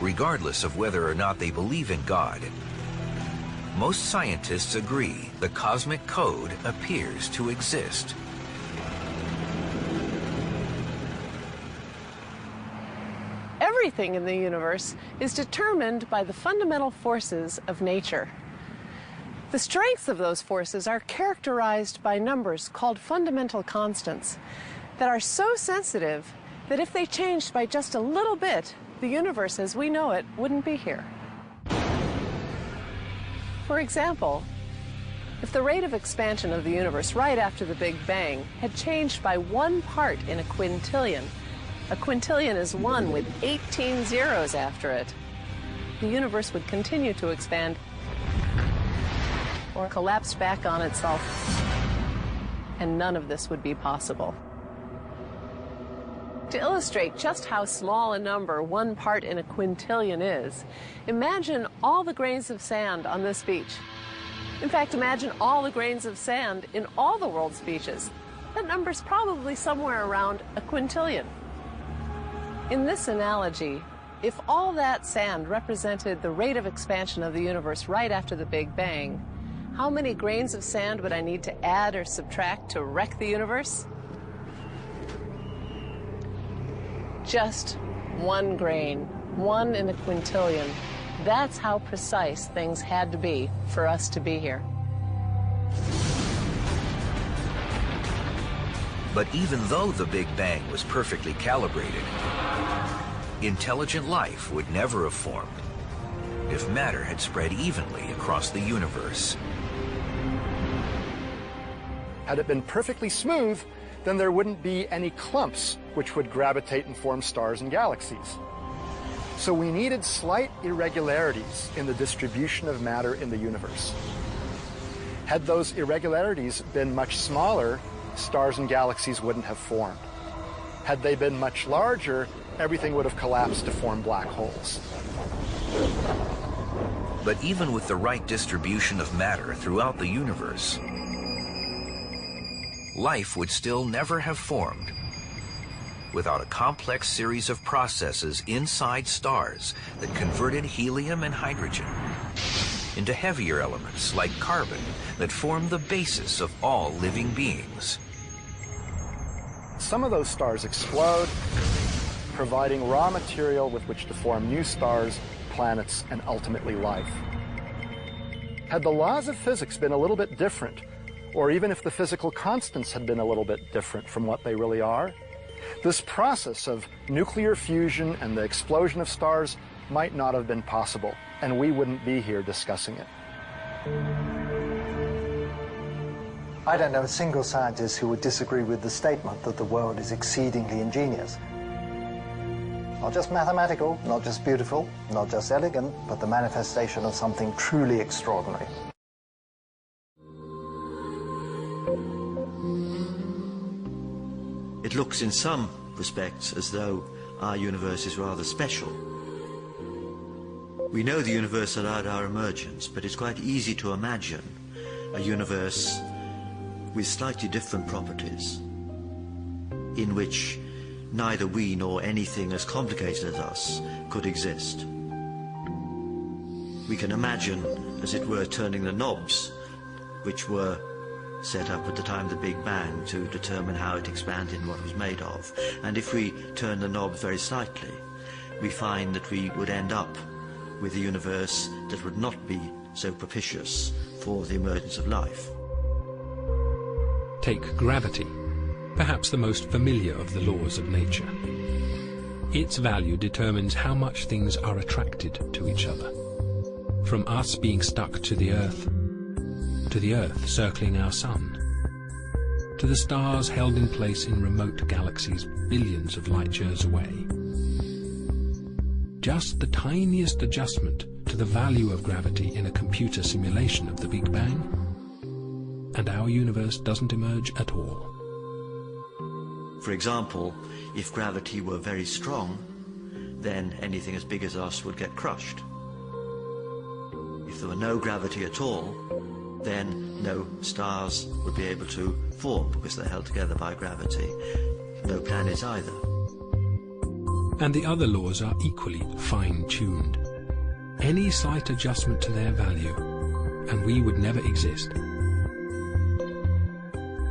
regardless of whether or not they believe in God. Most scientists agree the cosmic code appears to exist. Everything in the universe is determined by the fundamental forces of nature. The strengths of those forces are characterized by numbers called fundamental constants that are so sensitive that if they changed by just a little bit, the universe as we know it wouldn't be here. For example, if the rate of expansion of the universe right after the Big Bang had changed by 1 part in a quintillion is 1 with 18 zeros after it, the universe would continue to expand or collapse back on itself, and none of this would be possible. To illustrate just how small a number 1 part in a quintillion is, imagine all the grains of sand on this beach. In fact, imagine all the grains of sand in all the world's beaches. That number's probably somewhere around a quintillion. In this analogy, if all that sand represented the rate of expansion of the universe right after the Big Bang, how many grains of sand would I need to add or subtract to wreck the universe? Just 1 grain, 1 in a quintillion. That's how precise things had to be for us to be here. But even though the Big Bang was perfectly calibrated, intelligent life would never have formed if matter had spread evenly across the universe. Had it been perfectly smooth, then there wouldn't be any clumps which would gravitate and form stars and galaxies. So we needed slight irregularities in the distribution of matter in the universe. Had those irregularities been much smaller, stars and galaxies wouldn't have formed. Had they been much larger, everything would have collapsed to form black holes. But even with the right distribution of matter throughout the universe, life would still never have formed without a complex series of processes inside stars that converted helium and hydrogen into heavier elements like carbon that form the basis of all living beings. Some of those stars explode, providing raw material with which to form new stars, planets, and ultimately life. Had the laws of physics been a little bit different, or even if the physical constants had been a little bit different from what they really are, this process of nuclear fusion and the explosion of stars might not have been possible, and we wouldn't be here discussing it. I don't know a single scientist who would disagree with the statement that the world is exceedingly ingenious. Not just mathematical, not just beautiful, not just elegant, but the manifestation of something truly extraordinary. It looks in some respects as though our universe is rather special. We know the universe allowed our emergence, but it's quite easy to imagine a universe with slightly different properties, in which neither we nor anything as complicated as us could exist. We can imagine, as it were, turning the knobs which were set up at the time of the Big Bang to determine how it expanded and what it was made of. And if we turn the knobs very slightly, we find that we would end up with a universe that would not be so propitious for the emergence of life. Take gravity, perhaps the most familiar of the laws of nature. Its value determines how much things are attracted to each other. From us being stuck to the Earth circling our sun, to the stars held in place in remote galaxies billions of light years away. Just the tiniest adjustment to the value of gravity in a computer simulation of the Big Bang, and our universe doesn't emerge at all. For example, if gravity were very strong, then anything as big as us would get crushed. If there were no gravity at all, then no stars would be able to form because they're held together by gravity. No planets either. and the other laws are equally fine-tuned. Any slight adjustment to their value, and we would never exist.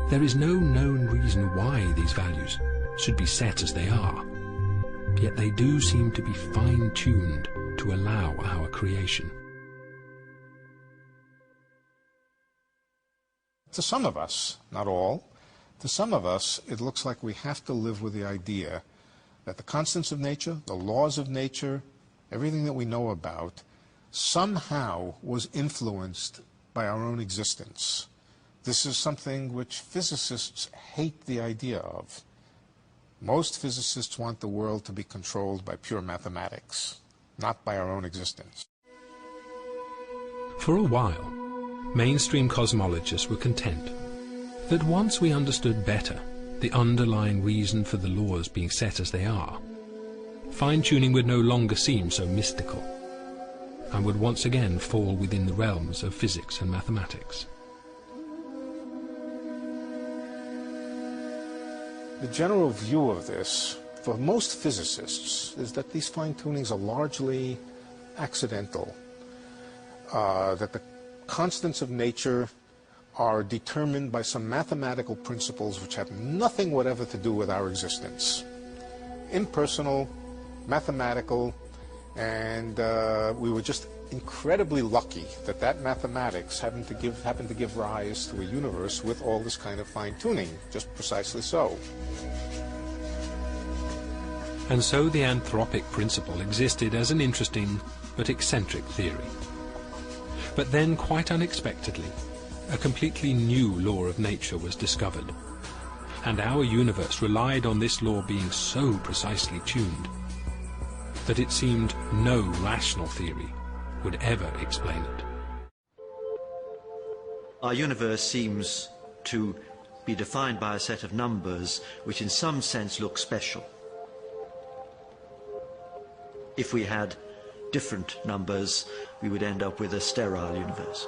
There is no known reason why these values should be set as they are, yet they do seem to be fine-tuned to allow our creation. To some of us, not all, to some of us, it looks like we have to live with the idea that the constants of nature, the laws of nature, everything that we know about, somehow was influenced by our own existence. This is something which physicists hate the idea of. Most physicists want the world to be controlled by pure mathematics, not by our own existence. For a while, mainstream cosmologists were content that once we understood better the underlying reason for the laws being set as they are, fine-tuning would no longer seem so mystical, and would once again fall within the realms of physics and mathematics. The general view of this, for most physicists, is that these fine-tunings are largely accidental, that the constants of nature are determined by some mathematical principles which have nothing whatever to do with our existence. Impersonal, mathematical, and we were just incredibly lucky that that mathematics happened to give rise to a universe with all this kind of fine-tuning, just precisely so. And so the anthropic principle existed as an interesting but eccentric theory. But then, quite unexpectedly, a completely new law of nature was discovered, and our universe relied on this law being so precisely tuned that it seemed no rational theory would ever explain it. Our universe seems to be defined by a set of numbers which in some sense look special. If we had different numbers, we would end up with a sterile universe.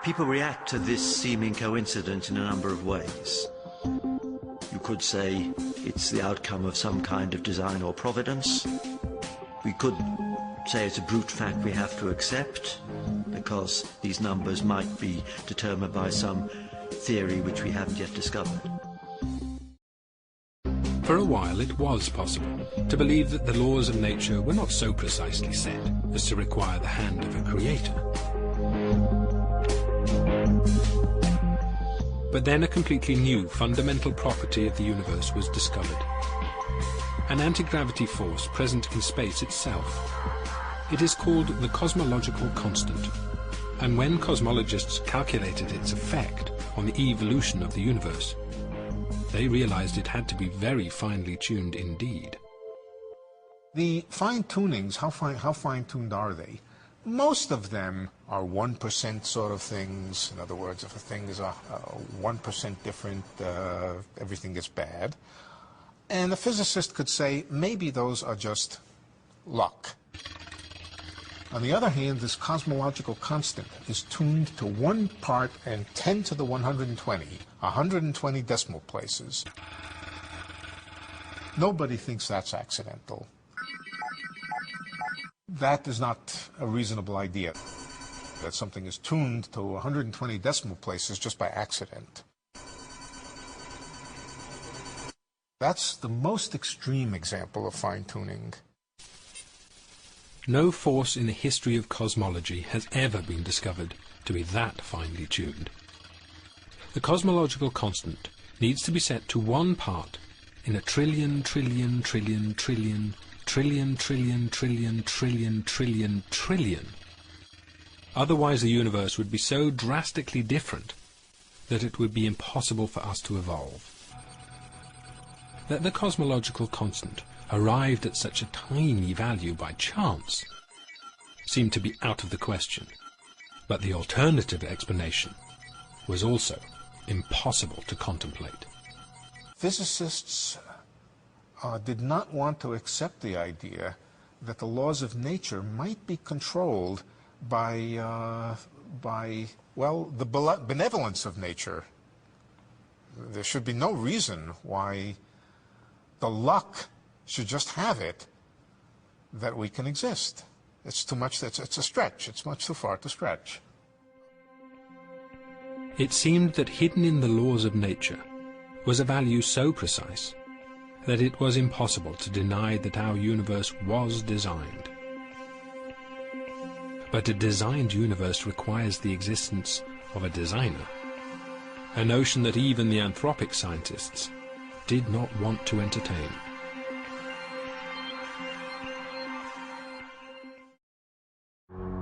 People react to this seeming coincidence in a number of ways. You could say it's the outcome of some kind of design or providence. We could say it's a brute fact we have to accept, because these numbers might be determined by some theory which we haven't yet discovered. For a while it was possible to believe that the laws of nature were not so precisely set as to require the hand of a creator. But then a completely new fundamental property of the universe was discovered. An anti-gravity force present in space itself. It is called the cosmological constant, and when cosmologists calculated its effect on the evolution of the universe, they realized it had to be very finely tuned indeed. The fine-tunings, how fine-tuned are they? Most of them are 1% sort of things. In other words, if a thing is 1% different, everything gets bad. And a physicist could say, maybe those are just luck. On the other hand, this cosmological constant is tuned to 1 part and 10 to the 120, 120 decimal places. Nobody thinks that's accidental. That is not a reasonable idea, that something is tuned to 120 decimal places just by accident. That's the most extreme example of fine-tuning. No force in the history of cosmology has ever been discovered to be that finely tuned. The cosmological constant needs to be set to 1 part in a trillion, trillion, trillion, trillion, trillion, trillion, trillion, trillion, trillion, trillion. Otherwise the universe would be so drastically different that it would be impossible for us to evolve. That the cosmological constant arrived at such a tiny value by chance seemed to be out of the question, but the alternative explanation was also impossible to contemplate. Physicists did not want to accept the idea that the laws of nature might be controlled by the benevolence of nature. There should be no reason why the luck should just have it that we can exist. It's too much, it's a stretch. It's much too far to stretch. It seemed that hidden in the laws of nature was a value so precise that it was impossible to deny that our universe was designed. But a designed universe requires the existence of a designer, a notion that even the anthropic scientists did not want to entertain.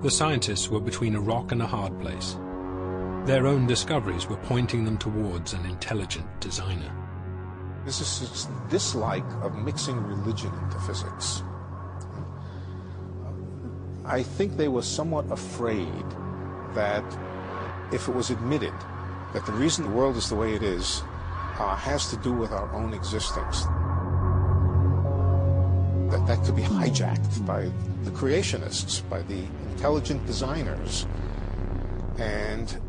The scientists were between a rock and a hard place. Their own discoveries were pointing them towards an intelligent designer. This is its dislike of mixing religion into physics. I think they were somewhat afraid that if it was admitted that the reason the world is the way it is has to do with our own existence, that could be hijacked by the creationists, by the intelligent designers. And,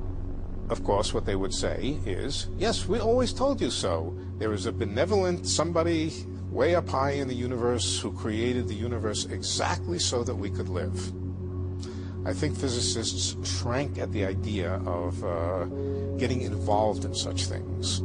of course, what they would say is, yes, we always told you so. There is a benevolent somebody way up high in the universe who created the universe exactly so that we could live. I think physicists shrank at the idea of getting involved in such things.